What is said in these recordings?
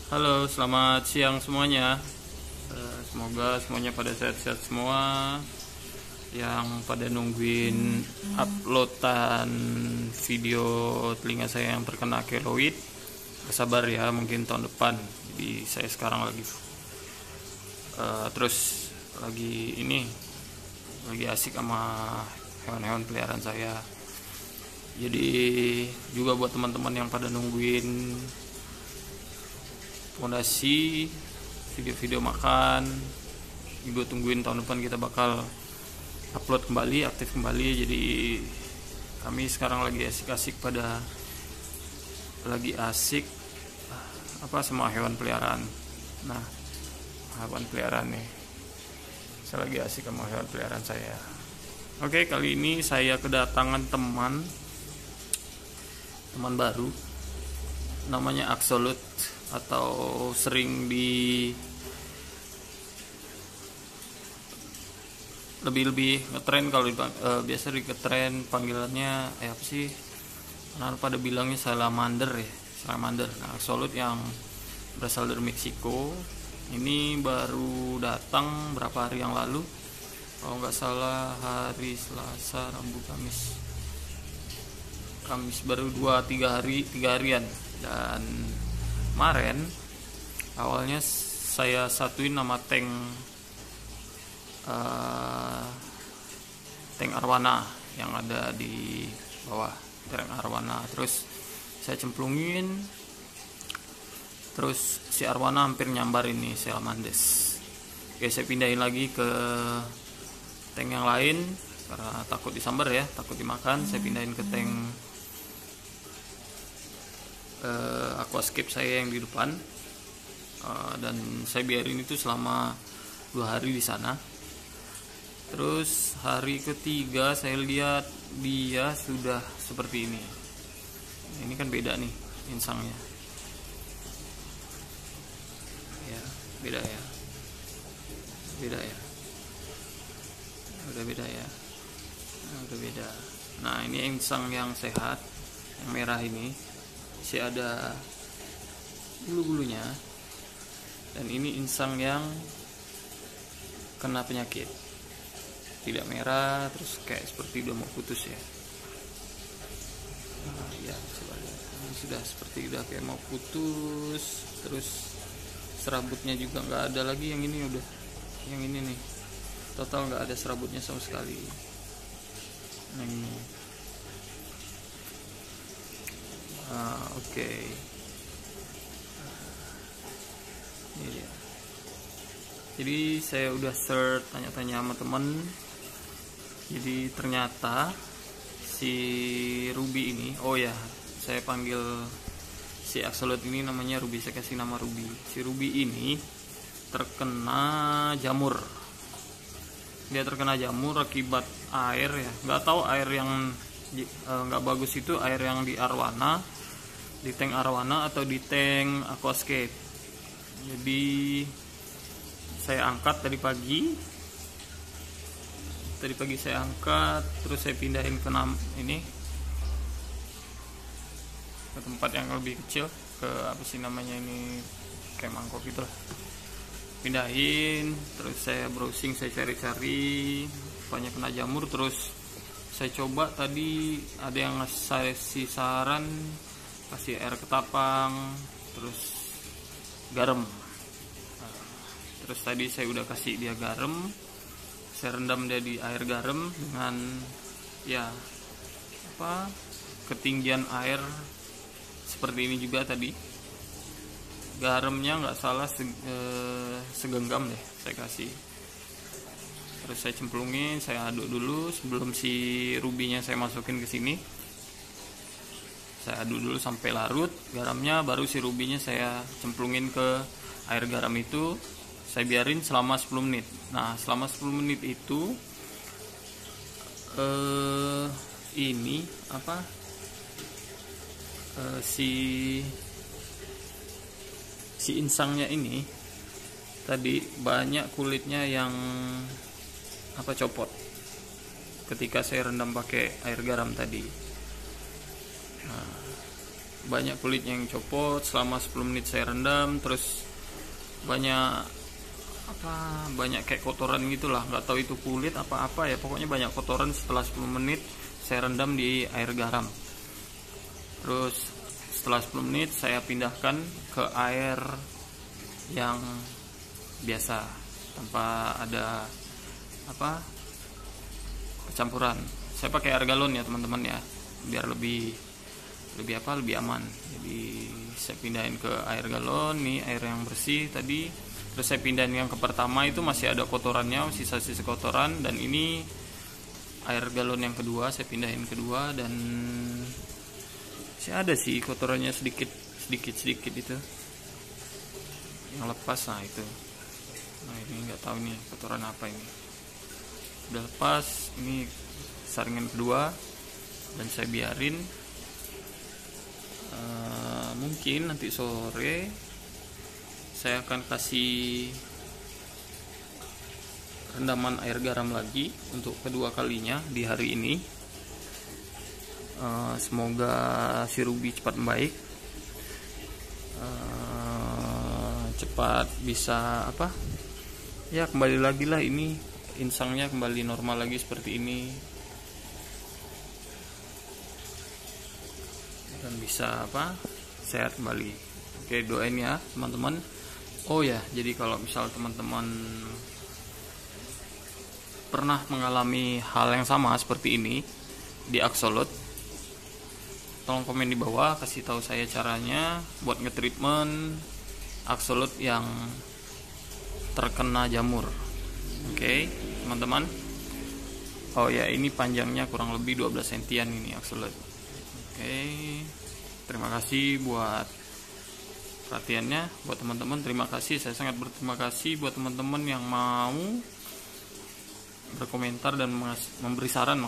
Halo, selamat siang semuanya. Semoga semuanya pada sehat-sehat semua. Yang pada nungguin uploadan video telinga saya yang terkena keloid, sabar ya, mungkin tahun depan. Jadi saya sekarang lagi terus lagi asik sama hewan-hewan peliharaan saya. Jadi juga buat teman-teman yang pada nungguin fondasi video-video makan, juga tungguin tahun depan kita bakal upload kembali, aktif kembali. Jadi kami sekarang lagi asik sama hewan peliharaan. Nah, hewan peliharaan nih, saya lagi asik sama hewan peliharaan saya. Oke, kali ini saya kedatangan teman baru, namanya Absolute, atau sering lebih ngetren kalau biasa di ngetren panggilannya apa sih? Karena pada bilangnya salamander ya, salamander. Nah, Absolute yang berasal dari Meksiko ini baru datang berapa hari yang lalu, kalau nggak salah hari Selasa, Rabu, Kamis baru 3 harian. Dan kemarin awalnya saya satuin nama tank arwana yang ada di bawah, tank arwana. Terus saya cemplungin, terus si arwana hampir nyambar ini salamandes. Oke, saya pindahin lagi ke tank yang lain karena takut disambar ya, takut dimakan. Saya pindahin ke tank aquascape saya yang di depan, dan saya biarin itu selama 2 hari di sana. Terus hari ketiga saya lihat dia sudah seperti ini. Ini kan beda nih insangnya ya, beda ya, udah beda. Nah, ini insang yang sehat, yang merah ini masih ada bulu-bulunya, dan ini insang yang kena penyakit, tidak merah, terus kayak seperti udah mau putus ya. Nah, ya coba lihat, ini sudah seperti udah kayak mau putus. Terus serabutnya juga nggak ada lagi. Yang ini udah, yang ini nih total nggak ada serabutnya sama sekali. Nah, ini oke. Ini dia. Jadi saya udah search, tanya-tanya sama temen. Jadi ternyata si Ruby ini, oh ya, saya panggil si Absolute ini namanya Ruby, saya kasih nama Ruby. Si Ruby ini terkena jamur. Dia terkena jamur akibat air ya. Nggak tahu air yang nggak bagus itu air yang di arwana, di tank arwana atau di tank aquascape. Jadi saya angkat tadi pagi saya angkat, terus saya pindahin ke ke tempat yang lebih kecil, ke apa sih namanya ini, kayak mangkok gitu lah. Pindahin, terus saya browsing, saya cari-cari banyak kena jamur. Terus saya coba, tadi ada yang ngasih saran kasih air ketapang, terus garam. Terus tadi saya udah kasih dia garam, saya rendam dia di air garam dengan ketinggian air seperti ini juga tadi. Garamnya nggak salah segenggam deh saya kasih. Terus saya cemplungin, saya aduk dulu sebelum si rubinya saya masukin ke sini. Saya aduk dulu sampai larut garamnya, baru si rubinya saya cemplungin ke air garam itu. Saya biarin selama 10 menit. Nah, selama 10 menit itu si insangnya ini tadi banyak kulitnya yang copot ketika saya rendam pakai air garam tadi. Nah, banyak kulitnya yang copot. Selama 10 menit saya rendam, terus banyak kayak kotoran gitulah, nggak tahu itu kulit apa ya, pokoknya banyak kotoran. Setelah 10 menit saya rendam di air garam. Terus setelah 10 menit saya pindahkan ke air yang biasa tanpa ada campuran. Saya pakai air galon ya teman-teman ya, biar lebih aman. Jadi saya pindahin ke air galon, nih air yang bersih tadi. Terus saya pindahin yang ke pertama, itu masih ada kotorannya, sisa-sisa kotoran. Dan ini air galon yang kedua, saya pindahin kedua, dan masih ada sih kotorannya sedikit itu yang lepas. Nah itu, ini nggak tahu nih kotoran apa ini. Udah lepas, ini saringan kedua, dan saya biarin. Mungkin nanti sore saya akan kasih rendaman air garam lagi untuk kedua kalinya di hari ini. Semoga si Ruby cepat membaik, cepat bisa kembali lagi lah, ini insangnya kembali normal lagi seperti ini, dan bisa sehat kembali. Oke, doain ya teman-teman. Oh ya, jadi kalau misal teman-teman pernah mengalami hal yang sama seperti ini di Axolotl, tolong komen di bawah, kasih tahu saya caranya buat nge-treatment Axolotl yang terkena jamur. Oke, teman-teman. Oh ya, ini panjangnya kurang lebih 12 sentian ini Axolotl. Oke, terima kasih buat perhatiannya. Buat teman-teman, terima kasih. Saya sangat berterima kasih buat teman-teman yang mau berkomentar dan memberi saran,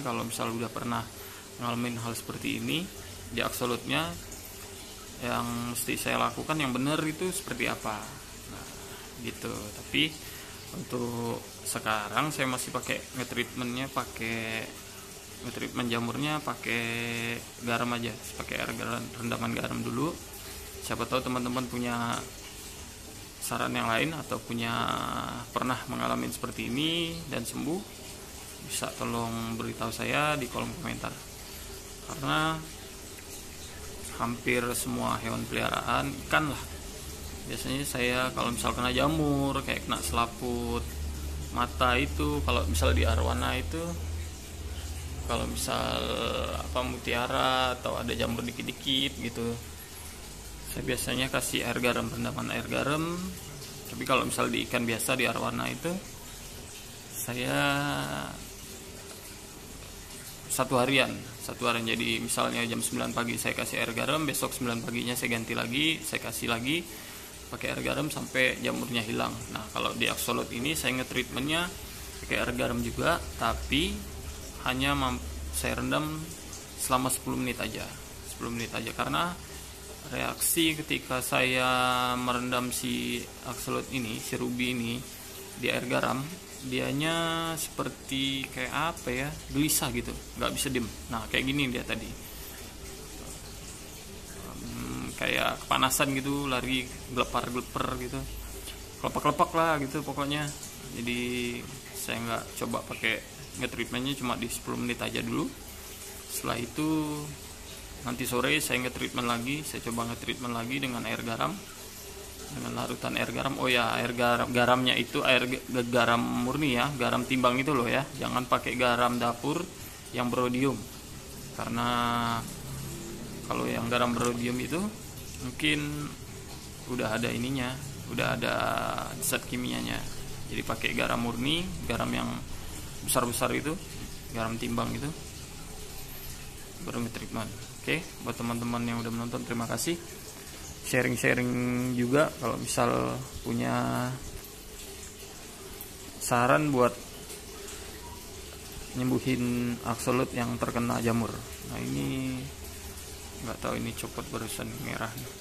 kalau misal udah pernah ngalamin hal seperti ini di Axolotl-nya, yang mesti saya lakukan yang benar itu seperti apa. Nah, gitu. Tapi untuk sekarang saya masih pakai nge-treatment jamurnya pakai garam aja, pakai air garam, rendaman garam dulu. Siapa tahu teman-teman punya saran yang lain atau pernah mengalami seperti ini dan sembuh, bisa tolong beritahu saya di kolom komentar. Karena hampir semua hewan peliharaan, ikan lah, biasanya saya kalau misal kena jamur, kayak kena selaput mata itu, kalau misal di arwana itu, kalau misal mutiara atau ada jamur dikit-dikit gitu, saya biasanya kasih air garam, rendaman air garam. Tapi kalau misal di ikan biasa di arwana itu, saya satu harian. Jadi misalnya jam 9 pagi saya kasih air garam, besok 9 paginya saya ganti lagi, saya kasih lagi pakai air garam sampai jamurnya hilang. Nah, kalau di Axolotl ini saya nge-treatmentnya pakai air garam juga, tapi hanya saya rendam selama 10 menit aja, karena reaksi ketika saya merendam si Axolotl ini, si Ruby ini di air garam, dianya seperti kayak gelisah gitu, nggak bisa diem. Nah, kayak gini dia tadi, kayak kepanasan gitu, lari gelepar-geleper gitu, kelepak-kelepak lah gitu pokoknya. Jadi saya nggak coba pakai nge-treatmentnya, cuma di 10 menit aja dulu. Setelah itu nanti sore saya nge-treatment lagi, saya coba nge-treatment lagi dengan air garam, dengan larutan air garam. Oh ya, air garamnya itu air garam murni ya, garam timbang itu loh ya, jangan pakai garam dapur yang berodium. Karena kalau yang garam berodium itu mungkin udah ada ininya, udah ada zat kimianya. Jadi pakai garam murni, garam yang besar-besar itu, garam timbang itu, baru nge-treatment. Oke, buat teman-teman yang udah menonton, terima kasih. Sharing-sharing juga kalau misal punya saran buat nyembuhin Axolotl yang terkena jamur. Nah, ini nggak tahu, ini copot barusan merah nih,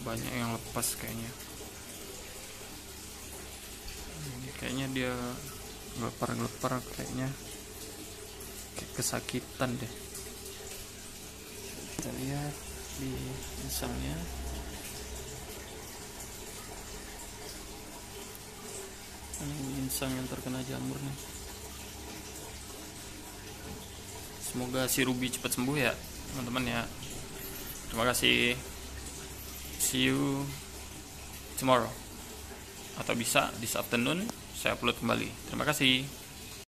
banyak yang lepas kayaknya. Ini kayaknya dia gelepar-gelepar, kayaknya kesakitan deh. Kita lihat di insangnya. Ini insang yang terkena jamur nih. Semoga si Ruby cepat sembuh ya teman-teman ya. Terima kasih. See you tomorrow. Atau bisa this afternoon saya upload kembali. Terima kasih.